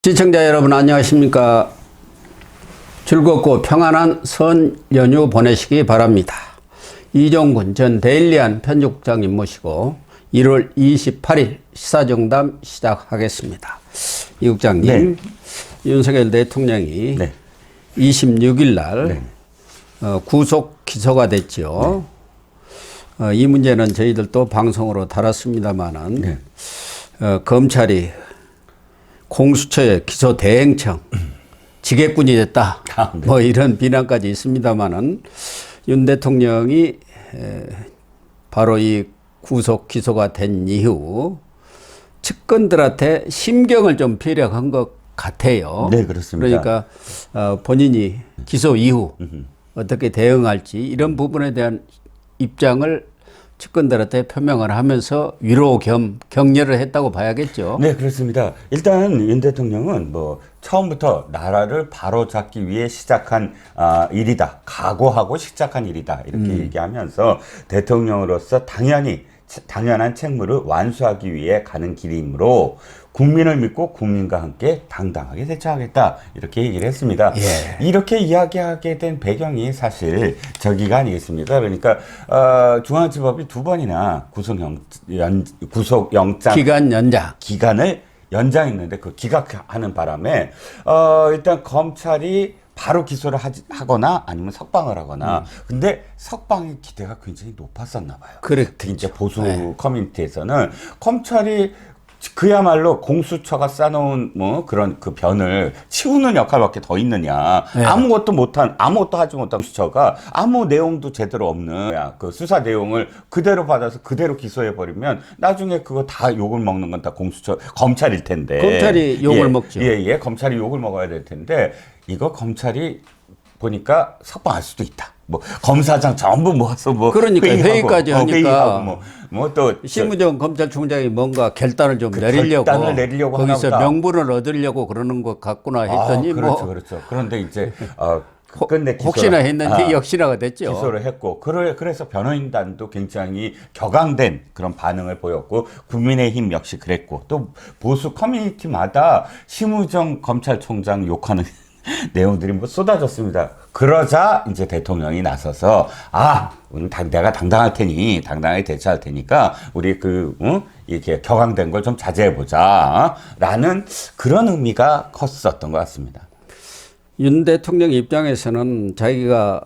시청자 여러분 안녕하십니까. 즐겁고 평안한 설 연휴 보내시기 바랍니다. 이종군 전 데일리안 편집국장님 모시고 1월 28일 시사정담 시작하겠습니다. 이 국장님, 윤석열 대통령이 26일 날 구속 기소가 됐죠. 이 문제는 저희들도 방송으로 다뤘습니다만은 검찰이 공수처의 기소 대행청 지게꾼이 됐다. 뭐 이런 비난까지 있습니다만은 윤 대통령이 바로 이 구속 기소가 된 이후 측근들한테 심경을 좀 피력한 것 같아요. 네, 그렇습니다. 그러니까 본인이 기소 이후 어떻게 대응할지 이런 부분에 대한 입장을 측근들한테 표명을 하면서 위로 겸 격려를 했다고 봐야겠죠. 네, 그렇습니다. 일단 윤 대통령은 뭐 처음부터 나라를 바로잡기 위해 시작한 일이다. 각오하고 시작한 일이다. 이렇게 얘기하면서 대통령으로서 당연한 책무를 완수하기 위해 가는 길이므로 국민을 믿고 국민과 함께 당당하게 대처하겠다. 이렇게 얘기를 했습니다. 이렇게 이야기하게 된 배경이 사실 저기가 아니겠습니까? 그러니까 중앙지법이 두 번이나 구속영장 기간을 연장했는데 그 기각하는 바람에 일단 검찰이 바로 기소를 하거나 아니면 석방을 하거나 근데 석방의 기대가 굉장히 높았었나 봐요. 특히 이제 보수 커뮤니티에서는 검찰이 그야말로 공수처가 쌓아놓은 뭐 그런 그 변을 치우는 역할밖에 더 있느냐. 아무것도 하지 못한 공수처가 아무 내용도 제대로 없는 그 수사 내용을 그대로 받아서 그대로 기소해버리면 나중에 그거 다 욕을 먹는 건 다 검찰일 텐데. 검찰이 욕을 먹죠. 검찰이 욕을 먹어야 될 텐데 이거 검찰이 보니까 석방할 수도 있다. 뭐 검사장 전부 모아서 뭐 그러니까 회의까지 하니까 뭐 또 심우정 검찰총장이 뭔가 결단을 좀 내리려고 거기서 명분을 얻으려고 그러는 것 같구나 했더니 그렇죠. 그런데 이제 끝내 혹시나 했는데 역시나가 됐죠. 기소를 했고 그래서 변호인단도 굉장히 격앙된 그런 반응을 보였고 국민의힘 역시 그랬고 또 보수 커뮤니티마다 심우정 검찰총장 욕하는 내용들이 뭐 쏟아졌습니다. 그러자 이제 대통령이 나서서 오늘 내가 당당할 테니 당당하게 대처할 테니까 우리 이렇게 격앙된 걸 좀 자제해 보자 라는 그런 의미가 컸었던 것 같습니다. 윤 대통령 입장에서는 자기가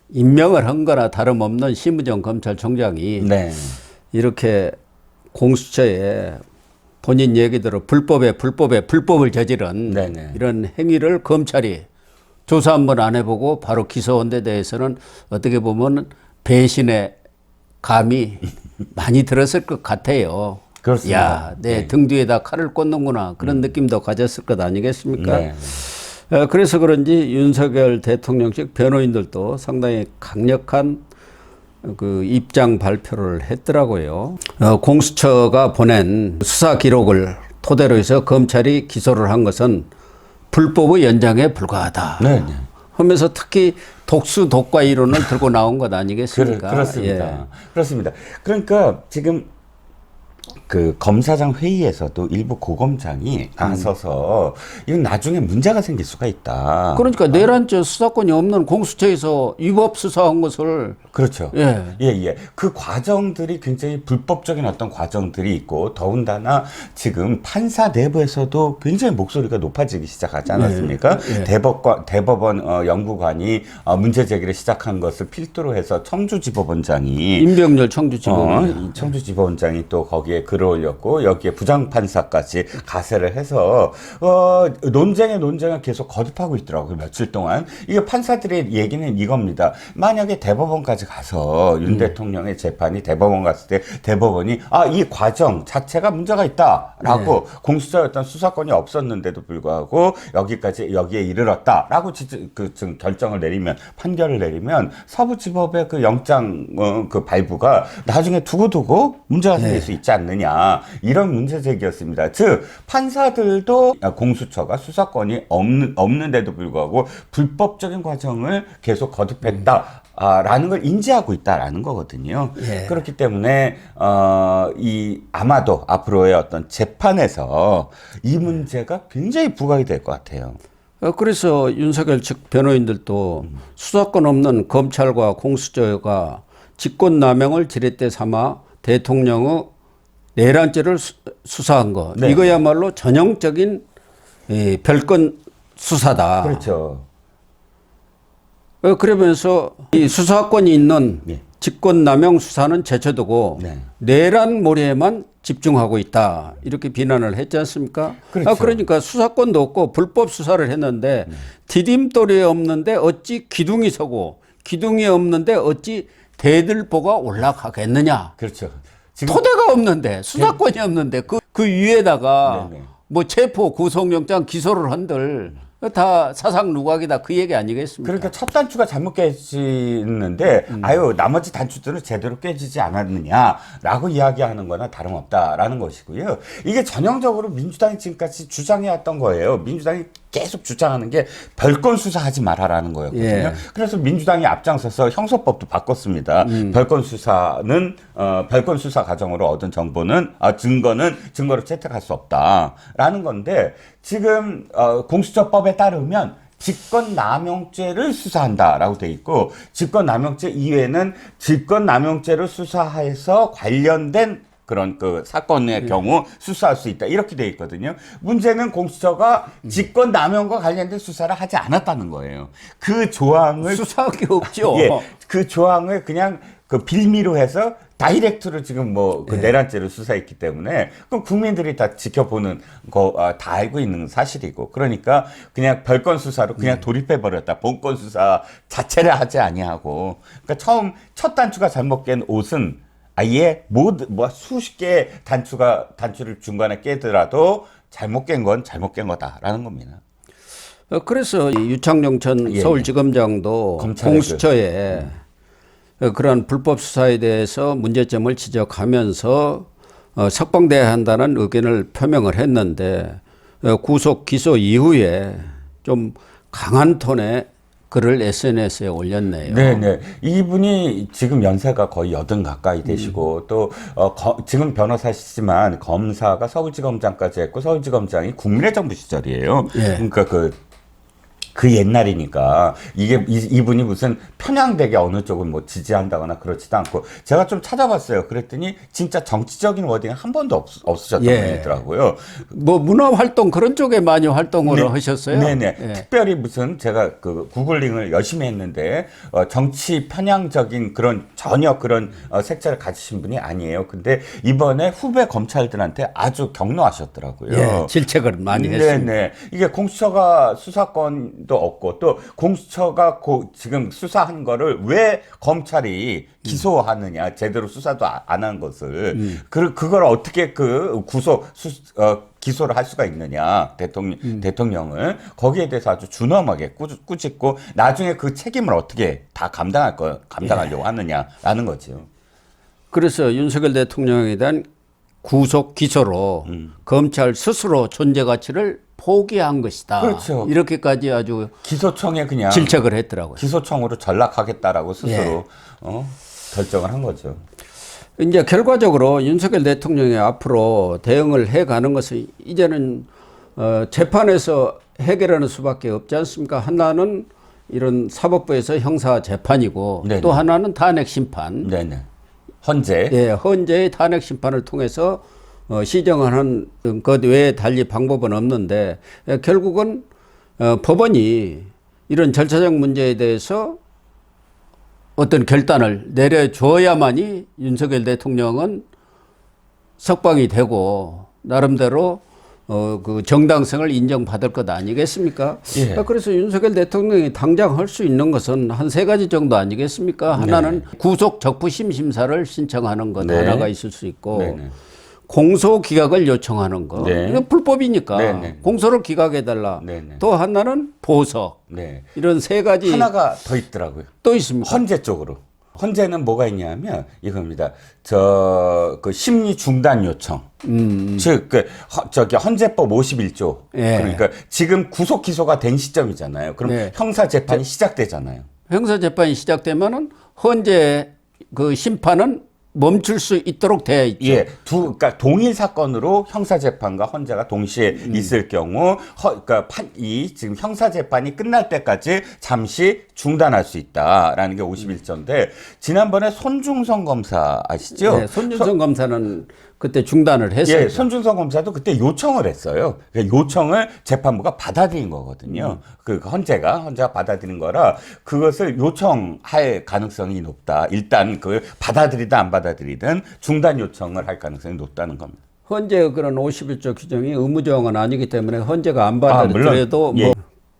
임명을 한 거나 다름없는 심우정 검찰총장이 이렇게 공수처에 본인 얘기대로 불법을 저지른 이런 행위를 검찰이 조사 한번 안 해보고 바로 기소한 데 대해서는 어떻게 보면 배신의 감이 많이 들었을 것 같아요. 그렇습니다. 등 뒤에다 칼을 꽂는구나 그런 느낌도 가졌을 것 아니겠습니까? 그래서 그런지 윤석열 대통령 측 변호인들도 상당히 강력한 그 입장 발표를 했더라고요. 공수처가 보낸 수사 기록을 토대로 해서 검찰이 기소를 한 것은 불법의 연장에 불과하다. 하면서 특히 독수 독과 이론을 들고 나온 것 아니겠습니까? 그렇습니다. 그렇습니다. 그러니까 지금 그 검사장 회의에서도 일부 고검장이 나서서 이건 나중에 문제가 생길 수가 있다. 그러니까 내란죄 수사권이 없는 공수처에서 위법 수사한 것을 그렇죠. 그 과정들이 굉장히 불법적인 어떤 과정들이 있고 더군다나 지금 판사 내부에서도 굉장히 목소리가 높아지기 시작하지 않았습니까? 대법원 연구관이 문제 제기를 시작한 것을 필두로 해서 청주지법원장이 임병렬 청주지법원장이 또 거기에 글을 올렸고 여기에 부장판사까지 가세를 해서 논쟁을 계속 거듭하고 있더라고요. 며칠 동안. 이게 판사들의 얘기는 이겁니다. 만약에 대법원까지 가서 윤 대통령의 재판이 대법원 갔을 때 대법원이 이 과정 자체가 문제가 있다라고 공수처였던 수사권이 없었는데도 불구하고 여기에 이르렀다라고 지금 판결을 내리면 서부지법의 그 영장 그 발부가 나중에 두고두고 문제가 생길 수 있지 않느냐. 이런 문제 제기였습니다. 즉 판사들도 공수처가 수사권이 없는데도 불구하고 불법적인 과정을 계속 거듭했다. 라는 걸 인지하고 있다라는 거거든요. 예. 그렇기 때문에 아마도 앞으로의 어떤 재판에서 이 문제가 굉장히 부각이 될 것 같아요. 그래서 윤석열 측 변호인들도 수사권 없는 검찰과 공수처가 직권남용을 지렛대 삼아 대통령의 내란죄를 수사한 거. 네. 이거야말로 전형적인 별건 수사다. 그렇죠. 그러면서 이 수사권이 있는 예. 직권남용 수사는 제쳐두고 네. 내란몰이에만 집중하고 있다. 이렇게 비난을 했지 않습니까? 그렇죠. 그러니까 수사권도 없고 불법 수사를 했는데 디딤돌이 없는데 어찌 기둥이 서고 기둥이 없는데 어찌 대들보가 올라가겠느냐. 그렇죠. 지금 토대가 없는데 수사권이 없는데 그 위에다가 네네. 뭐 체포 구속영장 기소를 한들 다 사상 누각이다 그 얘기 아니겠습니까? 그러니까 첫 단추가 잘못 깨지는데 아유 나머지 단추들은 제대로 깨지지 않았느냐라고 이야기하는 거나 다름없다라는 것이고요. 이게 전형적으로 민주당이 지금까지 주장해왔던 거예요. 민주당이 계속 주장하는 게 별건 수사하지 말아라는 거였거든요. 예. 그래서 민주당이 앞장서서 형사법도 바꿨습니다. 별건 수사는 별건 수사 과정으로 얻은 정보는 증거는 증거로 채택할 수 없다라는 건데 지금 공수처법에 따르면 직권남용죄를 수사한다라고 돼 있고 직권남용죄 이외에는 직권남용죄를 수사해서 관련된 그런 그 사건의 경우 수사할 수 있다 이렇게 돼 있거든요. 문제는 공수처가 직권남용과 관련된 수사를 하지 않았다는 거예요. 그 조항을 수사할 게 없죠. 예, 그 조항을 그냥 그 빌미로 해서 다이렉트로 지금 뭐 그 내란죄를 수사했기 때문에 그럼 국민들이 다 지켜보는 거 다 알고 있는 사실이고 그러니까 그냥 별건 수사로 그냥 돌입해 버렸다. 본건 수사 자체를 하지 아니하고 그러니까 첫 단추가 잘못 깬 옷은 아예 수십 개의 단추를 중간에 깨더라도 잘못 깬 건 잘못 깬 거다라는 겁니다. 그래서 이 유창룡 전 예, 서울지검장도 검찰의 공수처에 그러한 불법 수사에 대해서 문제점을 지적하면서 석방돼야 한다는 의견을 표명을 했는데 구속 기소 이후에 좀 강한 톤의 글을 SNS에 올렸네요. 네네. 이분이 지금 연세가 거의 80 가까이 되시고 또 지금 변호사시지만 검사가 서울지검장까지 했고 서울지검장이 국민의 정부 시절이에요. 예. 그러니까 그 옛날이니까 이분이 무슨 편향되게 어느 쪽을 뭐 지지한다거나 그렇지도 않고 제가 좀 찾아봤어요. 그랬더니 진짜 정치적인 워딩 한 번도 없으셨던 분이더라고요. 뭐 문화 활동 그런 쪽에 많이 활동을 하셨어요? 네네. 예. 특별히 무슨 제가 그 구글링을 열심히 했는데 정치 편향적인 그런 전혀 그런 색채를 가지신 분이 아니에요. 근데 이번에 후배 검찰들한테 아주 격노하셨더라고요. 예, 질책을 많이 했습니다. 네네. 이게 공수처가 수사권도 없고 또 공수처가 지금 수사한 거를 왜 검찰이 기소하느냐 제대로 수사도 안 한 것을 그걸 어떻게 기소를 할 수가 있느냐 대통령을 거기에 대해서 아주 준엄하게 꾸짖고 나중에 그 책임을 어떻게 다 감당하려고 하느냐라는 거죠. 그래서 윤석열 대통령에 대한 구속 기소로 검찰 스스로 존재 가치를 포기한 것이다. 그렇죠. 이렇게까지 아주 기소청에 그냥 질책을 했더라고요. 기소청으로 전락하겠다라고 스스로 결정을 한 거죠. 이제 결과적으로 윤석열 대통령이 앞으로 대응을 해가는 것은 이제는 재판에서 해결하는 수밖에 없지 않습니까? 하나는 이런 사법부에서 형사 재판이고 네네. 또 하나는 탄핵 심판. 네네. 헌재. 예, 헌재의 탄핵 심판을 통해서 시정하는 것 외에 달리 방법은 없는데 결국은 법원이 이런 절차적 문제에 대해서 어떤 결단을 내려줘야만이 윤석열 대통령은 석방이 되고 나름대로 그 정당성을 인정받을 것 아니겠습니까? 예. 그래서 윤석열 대통령이 당장 할 수 있는 것은 한 3가지 정도 아니겠습니까? 하나는 구속 적부심 심사를 신청하는 것 하나가 있을 수 있고 네네. 공소 기각을 요청하는 거. 네. 이건 불법이니까 네네. 공소를 기각해달라. 네네. 또 하나는 보석. 네. 이런 3가지 하나가 더 있더라고요. 또 있습니다. 헌재 쪽으로. 헌재는 뭐가 있냐면 이겁니다. 그 심리 중단 요청. 즉 저기 헌재법 51조. 예. 그러니까 지금 구속 기소가 된 시점이잖아요. 그럼 네. 형사 재판이 시작되잖아요. 형사재판이 시작되면은 헌재 그 심판은 멈출 수 있도록 되어 있죠. 예, 그러니까 동일 사건으로 형사재판과 헌재가 동시에 있을 경우, 그러니까 지금 형사재판이 끝날 때까지 잠시 중단할 수 있다라는 게 51조인데, 지난번에 손중성 검사 아시죠? 네, 손준성 검사는 그때 중단을 했어요. 예, 손준성 검사도 그때 요청을 했어요. 그러니까 요청을 재판부가 받아들인 거거든요. 그 헌재가 받아들인 거라 그것을 요청할 가능성이 높다. 일단 그 받아들이든 안 받아들이든 중단 요청을 할 가능성이 높다는 겁니다. 헌재의 그런 51조 규정이 의무조항은 아니기 때문에 헌재가 안 받아들여도 물론, 예. 뭐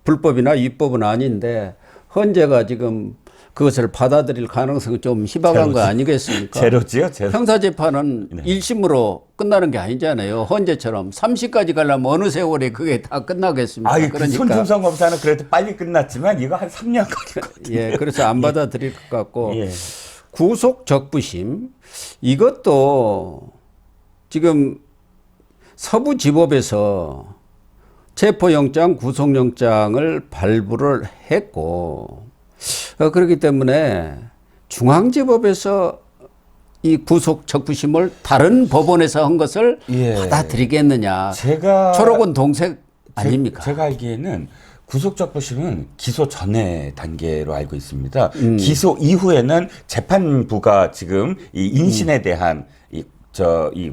불법이나 위법은 아닌데 헌재가 지금 그것을 받아들일 가능성이 좀 희박한 거 아니겠습니까? 제로지요, 제로. 형사재판은 네. 1심으로 끝나는 게 아니잖아요. 헌재처럼 3심까지 가려면 어느 세월에 그게 다 끝나겠습니까? 그 손준성 검사는 그래도 빨리 끝났지만 이거 한 3년 걸렸거든요. 예, 그래서 안 받아들일 것 같고 예. 구속 적부심 이것도 지금 서부지법에서 체포영장, 구속영장을 발부를 했고 그렇기 때문에 중앙지법에서 이 구속 적부심을 다른 법원에서 한 것을 예. 받아들이겠느냐. 제가 초록은 동색 아닙니까? 제가 알기에는 구속적부심은 기소 전의 단계로 알고 있습니다. 기소 이후에는 재판부가 지금 이 인신에 대한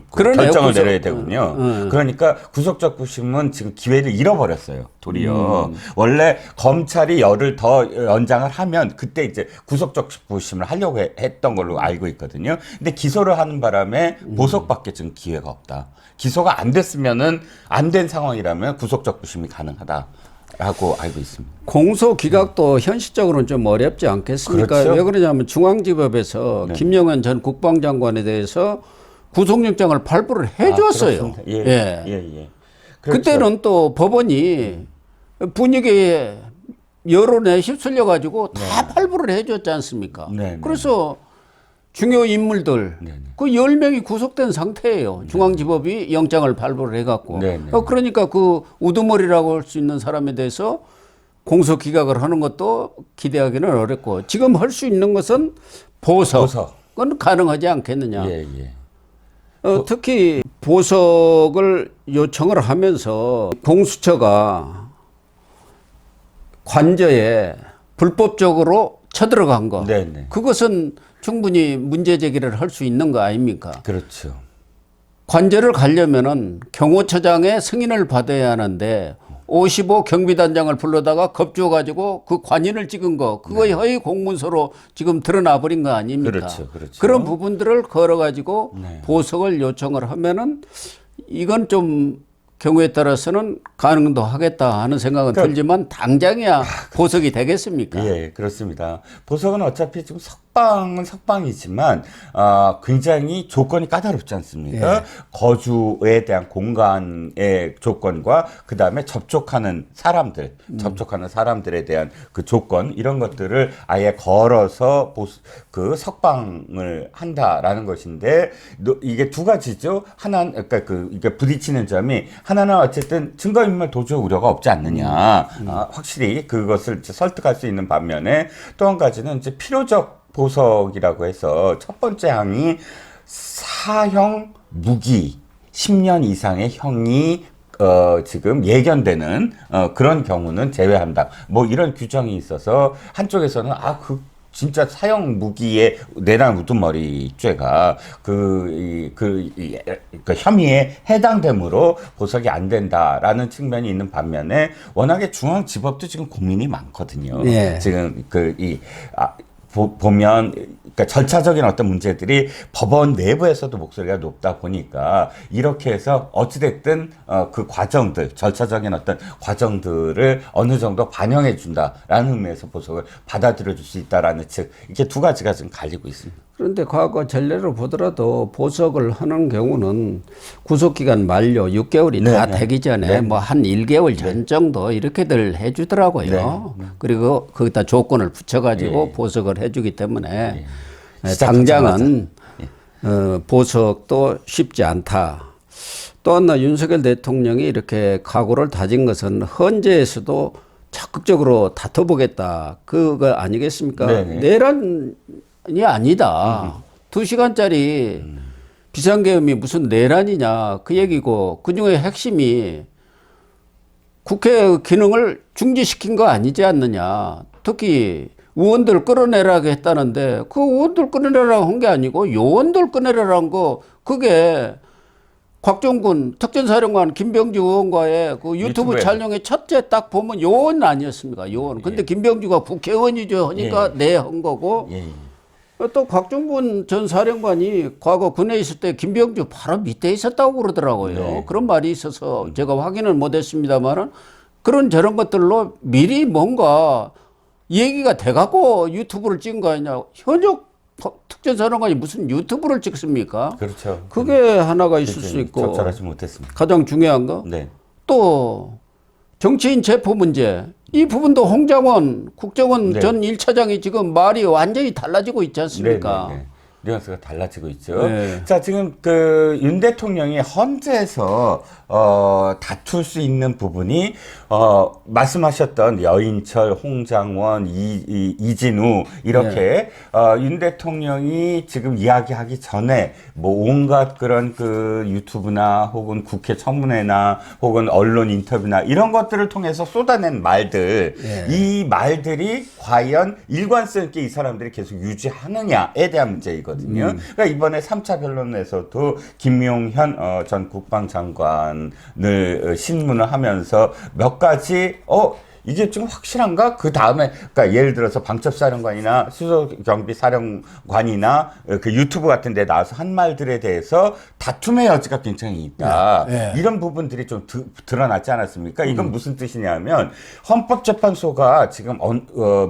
그러네요, 결정을 구속. 내려야 되군요. 그러니까 구속적부심은 지금 기회를 잃어버렸어요. 도리어 원래 검찰이 열을 더 연장을 하면 그때 이제 구속적부심을 하려고 했던 걸로 알고 있거든요. 근데 기소를 하는 바람에 보석밖에 지금 기회가 없다. 기소가 안 됐으면은 안 된 상황이라면 구속적부심이 가능하다. 라고 알고 있습니다. 공소 기각도 현실적으로는 좀 어렵지 않겠습니까? 그렇죠. 왜 그러냐면 중앙지법에서 네. 김영현 전 국방장관에 대해서 구속영장을 발부를 해줬어요. 그렇습니다. 예. 그렇죠. 그때는 또 법원이 분위기에 여론에 휩쓸려 가지고 다 발부를 해줬지 않습니까? 네. 그래서 중요 인물들 네. 그 10명이 구속된 상태예요. 중앙지법이 영장을 발부를 해갖고. 네. 그러니까 그 우두머리라고 할 수 있는 사람에 대해서 공소 기각을 하는 것도 기대하기는 어렵고 지금 할 수 있는 것은 보석은 가능하지 않겠느냐. 예. 특히 보석을 요청을 하면서 공수처가 관저에 불법적으로 쳐들어간 거. 네네. 그것은 충분히 문제 제기를 할 수 있는 거 아닙니까? 그렇죠. 관저를 가려면은 경호처장의 승인을 받아야 하는데 55 경비단장을 불러다가 겁주어가지고 그 관인을 찍은 거 그거 허위 공문서로 지금 드러나 버린 거 아닙니까? 그렇죠. 그런 부분들을 걸어가지고 네. 보석을 요청을 하면은 이건 좀 경우에 따라서는 가능도 하겠다 하는 생각은 들지만 당장이야 보석이 되겠습니까? 예, 그렇습니다. 보석은 어차피 지금 석방은 석방이지만 굉장히 조건이 까다롭지 않습니까? 예. 거주에 대한 공간의 조건과 그 다음에 접촉하는 사람들에 대한 그 조건 이런 것들을 아예 걸어서 그 석방을 한다라는 것인데 이게 두 가지죠. 하나는 그러니까 이게 부딪히는 점이 하나는 어쨌든 증거인멸 도주 우려가 없지 않느냐. 확실히 그것을 이제 설득할 수 있는 반면에 또 한 가지는 이제 필요적 보석이라고 해서 첫 번째 항이 사형 무기 10년 이상의 형이 지금 예견되는 그런 경우는 제외한다. 뭐 이런 규정이 있어서 한쪽에서는 진짜 사형 무기의 내란 우두머리 죄가 그 혐의에 해당되므로 보석이 안 된다라는 측면이 있는 반면에 워낙에 중앙지법도 지금 고민이 많거든요. 예. 지금 보면 그러니까 절차적인 어떤 문제들이 법원 내부에서도 목소리가 높다 보니까 이렇게 해서 어찌됐든 그 과정들 절차적인 어떤 과정들을 어느 정도 반영해 준다라는 의미에서 보석을 받아들여 줄 수 있다라는 측 이게 두 가지가 지금 갈리고 있습니다. 그런데 과거 전례로 보더라도 보석을 하는 경우는 구속기간 만료 6개월이 다 되기 전에 뭐 한 1개월 전 정도 이렇게들 해주더라고요. 그리고 거기다 조건을 붙여가지고 보석을 해주기 때문에 당장은 보석도 쉽지 않다. 또 하나 윤석열 대통령이 이렇게 각오를 다진 것은 헌재에서도 적극적으로 다퉈보겠다. 그거 아니겠습니까? 네네. 내란이 아니다. 2시간짜리 비상계엄이 무슨 내란이냐 그 얘기고 그중에 핵심이 국회 기능을 중지시킨 거 아니지 않느냐. 특히 의원들 끌어내라고 했다는데 그 의원들 끌어내라고 한 게 아니고 요원들 끌어내라는 거 그게 곽종군 특전사령관 김병주 의원과의 그 유튜브 유튜브에. 촬영의 첫째 딱 보면 요원 아니었습니까? 요원. 근데 김병주가 국회의원이죠 하니까 네 한 거고 예. 또 곽종군 전 사령관이 과거 군에 있을 때 김병주 바로 밑에 있었다고 그러더라고요. 네. 그런 말이 있어서 제가 확인을 못했습니다만은 그런 저런 것들로 미리 뭔가 얘기가 돼갖고 유튜브를 찍은 거 아니냐. 현역 특전사령관이 무슨 유튜브를 찍습니까? 그렇죠. 그게 하나가 있을 수 있고 적절하지 못했습니다. 가장 중요한 거 네. 또 정치인 체포 문제 이 부분도 홍장원 국정원 네. 전 1차장이 지금 말이 완전히 달라지고 있지 않습니까? 네. 뉘앙스가 달라지고 있죠. 네. 자, 지금 그 윤 대통령이 헌재에서 다툴 수 있는 부분이 말씀하셨던 여인철, 홍장원, 이진우 이렇게 윤 대통령이 지금 이야기하기 전에 뭐 온갖 그런 그 유튜브나 혹은 국회 청문회나 혹은 언론 인터뷰나 이런 것들을 통해서 쏟아낸 말들 이 말들이 과연 일관성 있게 이 사람들이 계속 유지하느냐에 대한 문제이거든요. 그러니까 이번에 3차 변론에서도 김용현 전 국방장관을 신문을 하면서 몇 가지 이게 지금 확실한가? 그 다음에, 그러니까 예를 들어서 방첩사령관이나 수소경비사령관이나 그 유튜브 같은 데 나와서 한 말들에 대해서 다툼의 여지가 굉장히 있다. 네. 이런 부분들이 좀 드러나지 않았습니까? 이건 무슨 뜻이냐면 헌법재판소가 지금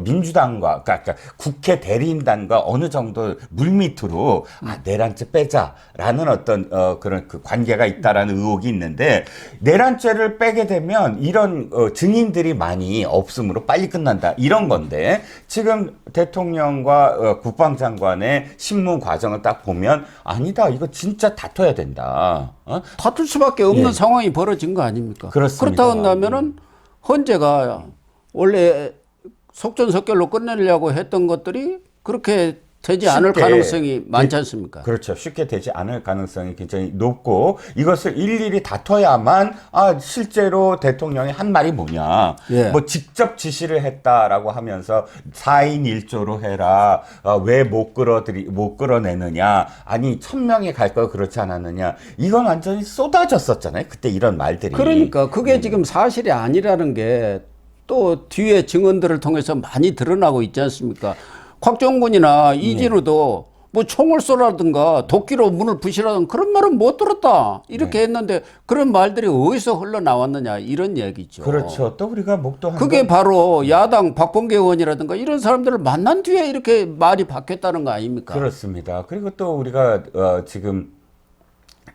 민주당과, 그러니까 국회 대리인단과 어느 정도 물밑으로 내란죄 빼자라는 어떤 그런 그 관계가 있다라는 의혹이 있는데 내란죄를 빼게 되면 이런 증인들이 많이 없으므로 빨리 끝난다 이런 건데 지금 대통령과 국방장관의 신문 과정을 딱 보면 아니다 이거 진짜 다퉈야 된다. 다툴 수밖에 없는 상황이 벌어진 거 아닙니까? 그렇습니다. 그렇다고 한다면은 헌재가 원래 속전속결로 끝내려고 했던 것들이 그렇게 되지 않을 쉽게 가능성이 많지 않습니까? 그렇죠. 쉽게 되지 않을 가능성이 굉장히 높고 이것을 일일이 다퉈야만 실제로 대통령이 한 말이 뭐냐. 뭐 직접 지시를 했다라고 하면서 4인 1조로 해라. 왜 못 끌어내느냐. 아니 1000명이 갈 걸 그렇지 않았느냐. 이건 완전히 쏟아졌었잖아요. 그때 이런 말들이. 그러니까 그게 지금 사실이 아니라는 게 또 뒤에 증언들을 통해서 많이 드러나고 있지 않습니까? 곽종군이나 이진우도 뭐 총을 쏘라든가 도끼로 문을 부시라든가 그런 말은 못 들었다 이렇게 했는데 그런 말들이 어디서 흘러나왔느냐 이런 얘기죠. 그렇죠. 또 우리가 목도한 그게 바로 야당 박범계 의원이라든가 이런 사람들을 만난 뒤에 이렇게 말이 바뀌었다는 거 아닙니까? 그렇습니다. 그리고 또 우리가 지금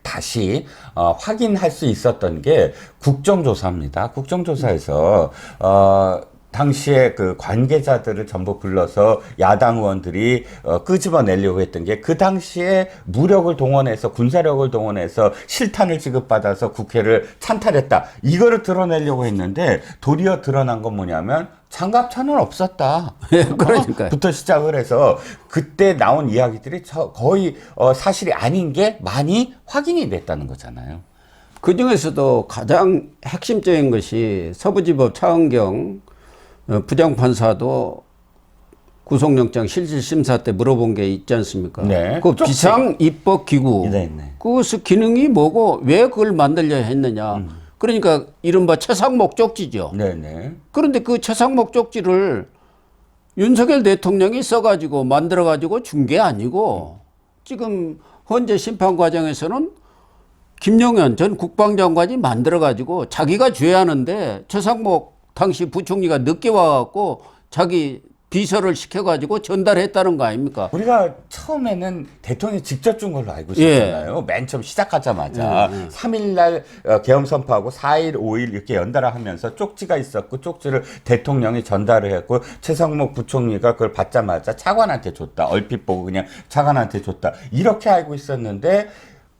다시 확인할 수 있었던 게 국정조사입니다. 국정조사에서 당시에 그 관계자들을 전부 불러서 야당 의원들이 끄집어내려고 했던 게 그 당시에 무력을 동원해서 군사력을 동원해서 실탄을 지급받아서 국회를 찬탈했다. 이거를 드러내려고 했는데 도리어 드러난 건 뭐냐면 장갑차는 없었다. 그러니까요. 부터 시작을 해서 그때 나온 이야기들이 거의 사실이 아닌 게 많이 확인이 됐다는 거잖아요. 그 중에서도 가장 핵심적인 것이 서부지법 차은경 부장판사도 구속영장 실질심사 때 물어본 게 있지 않습니까? 네. 그 비상입법기구 네. 그것의 기능이 뭐고 왜 그걸 만들려 했느냐. 그러니까 이른바 최상목 쪽지죠. 네네. 그런데 그 최상목 쪽지를 윤석열 대통령이 써가지고 만들어가지고 준 게 아니고 지금 헌재 심판 과정에서는 김용현 전 국방장관이 만들어가지고 자기가 줘야 하는데 최상목 당시 부총리가 늦게 와갖고 자기 비서를 시켜가지고 전달했다는 거 아닙니까? 우리가 처음에는 대통령이 직접 준 걸로 알고 있었잖아요. 맨 처음 시작하자마자 3일날 계엄 선포하고 4일, 5일 이렇게 연달아 하면서 쪽지가 있었고 쪽지를 대통령이 전달을 했고 최상목 부총리가 그걸 받자마자 차관한테 줬다. 얼핏 보고 그냥 차관한테 줬다. 이렇게 알고 있었는데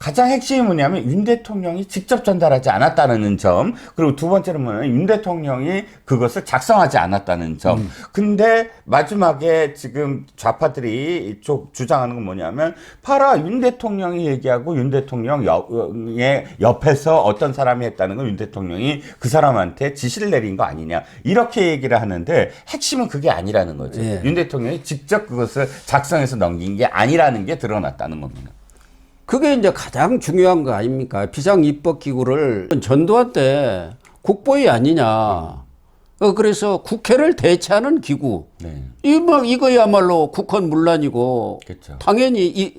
가장 핵심이 뭐냐면 윤 대통령이 직접 전달하지 않았다는 점, 그리고 두 번째는 뭐냐면 윤 대통령이 그것을 작성하지 않았다는 점. 근데 마지막에 지금 좌파들이 이쪽 주장하는 건 뭐냐면 봐라, 윤 대통령이 얘기하고 윤 대통령의 옆에서 어떤 사람이 했다는 건 윤 대통령이 그 사람한테 지시를 내린 거 아니냐, 이렇게 얘기를 하는데 핵심은 그게 아니라는 거죠. 예. 윤 대통령이 직접 그것을 작성해서 넘긴 게 아니라는 게 드러났다는 겁니다. 그게 이제 가장 중요한 거 아닙니까? 비상입법기구를 전두환 때 국보위 아니냐. 그래서 국회를 대체하는 기구. 네. 이거야말로 국헌 문란이고 그렇죠. 당연히 이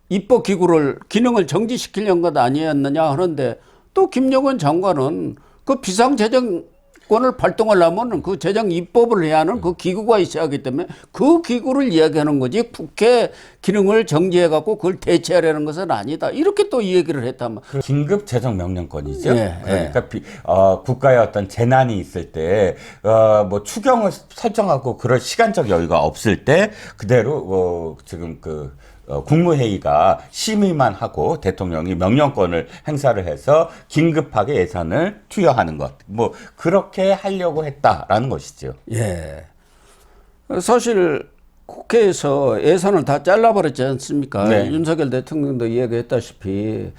입법기구를 기능을 정지시키려는 것 아니었느냐 하는데 또 김영원 장관은 그 비상재정권을 발동하려면 그 재정 입법을 해야 하는 그 기구가 있어야 하기 때문에 그 기구를 이야기하는 거지 국회 기능을 정지해 갖고 그걸 대체하려는 것은 아니다. 이렇게 또 이 얘기를 했단 말이에요. 긴급 재정 명령권이죠. 예, 그러니까 국가에 어떤 재난이 있을 때 뭐 추경을 설정하고 그럴 시간적 여유가 없을 때 그대로 지금 국무회의가 심의만 하고 대통령이 명령권을 행사를 해서 긴급하게 예산을 투여하는 것. 뭐 그렇게 하려고 했다라는 것이죠. 예. 사실 국회에서 예산을 다 잘라버렸지 않습니까? 네. 윤석열 대통령도 이야기했다시피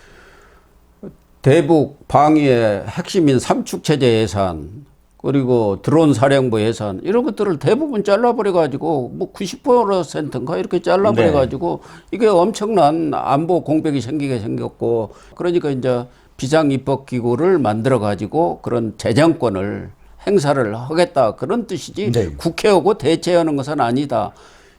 대북 방위의 핵심인 삼축체제 예산, 그리고 드론 사령부 예산, 이런 것들을 대부분 잘라버려가지고 뭐 90%인가 이렇게 잘라버려가지고 이게 엄청난 안보 공백이 생기게 생겼고, 그러니까 이제 비상입법기구를 만들어가지고 그런 재정권을 행사를 하겠다, 그런 뜻이지. 네. 국회하고 대체하는 것은 아니다.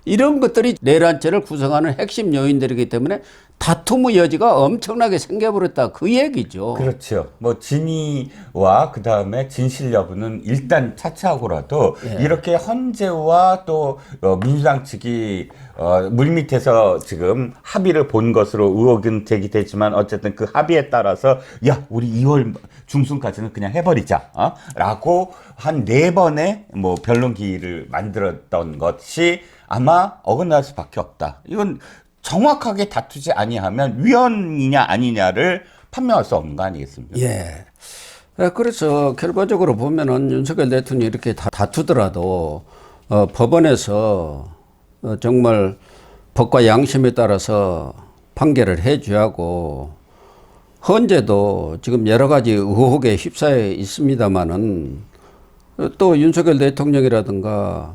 이런 것들이 내란죄를 구성하는 핵심 요인들이기 때문에 다툼의 여지가 엄청나게 생겨버렸다, 그 얘기죠. 그렇죠. 뭐 진위와 그 다음에 진실 여부는 일단 차치하고라도 이렇게 헌재와 또 민주당 측이 물밑에서 지금 합의를 본 것으로 의혹은 제기되지만 어쨌든 그 합의에 따라서 야, 우리 2월 중순까지는 그냥 해버리자, 라고 한 4번의 뭐 변론 기일을 만들었던 것이 아마 어긋날 수밖에 없다. 이건 정확하게 다투지 아니하면 위헌이냐 아니냐를 판명할 수 없는 거 아니겠습니까? 예. 그래서 결과적으로 보면은 윤석열 대통령이 이렇게 다투더라도 법원에서 정말 법과 양심에 따라서 판결을 해줘야 하고, 헌재도 지금 여러 가지 의혹에 휩싸여 있습니다만은 또 윤석열 대통령이라든가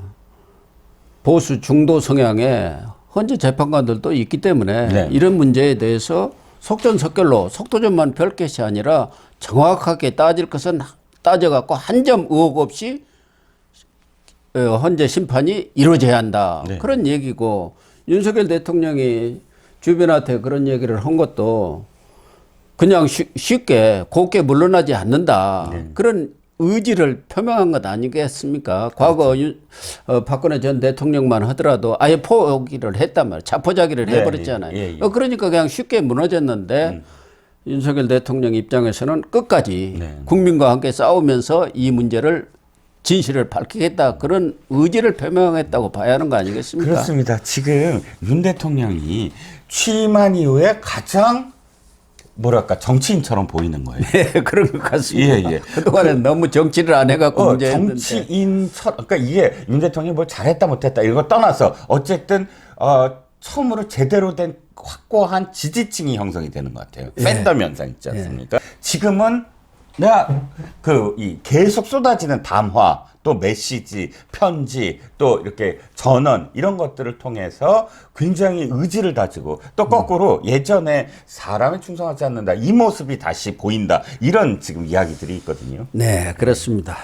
보수 중도 성향의 헌재 재판관들도 있기 때문에 네. 이런 문제에 대해서 속전속결로, 속도전만 별 것이 아니라 정확하게 따질 것은 따져갖고 한 점 의혹 없이 헌재 심판이 이루어져야 한다. 네. 그런 얘기고, 윤석열 대통령이 주변한테 그런 얘기를 한 것도 그냥 쉽게 곱게 물러나지 않는다. 네. 그런 의지를 표명한 것 아니겠습니까? 과거 박근혜 전 대통령만 하더라도 아예 포기를 했단 말이에요. 자포자기를 네, 해버렸잖아요. 예. 그러니까 그냥 쉽게 무너졌는데 윤석열 대통령 입장에서는 끝까지 네. 국민과 함께 싸우면서 이 문제를 진실을 밝히겠다, 그런 의지를 표명했다고 봐야 하는 거 아니겠습니까? 그렇습니다. 지금 윤 대통령이 취임한 이후에 가장 뭐랄까 정치인처럼 보이는 거예요. 네, 그런 것 같습니다. 예. 그동안에 너무 정치를 안 해갖고 문제였는데. 정치인처럼, 그러니까 이게 윤 대통령이 뭘 잘했다 못했다 이거 떠나서 어쨌든 처음으로 제대로 된 확고한 지지층이 형성이 되는 것 같아요. 팬덤 현상 있지 않습니까? 지금은 내가 계속 쏟아지는 담화, 또 메시지, 편지, 또 이렇게 전언, 이런 것들을 통해서 굉장히 의지를 다지고, 또 거꾸로 예전에 사람에 충성하지 않는다, 이 모습이 다시 보인다, 이런 지금 이야기들이 있거든요. 네, 그렇습니다.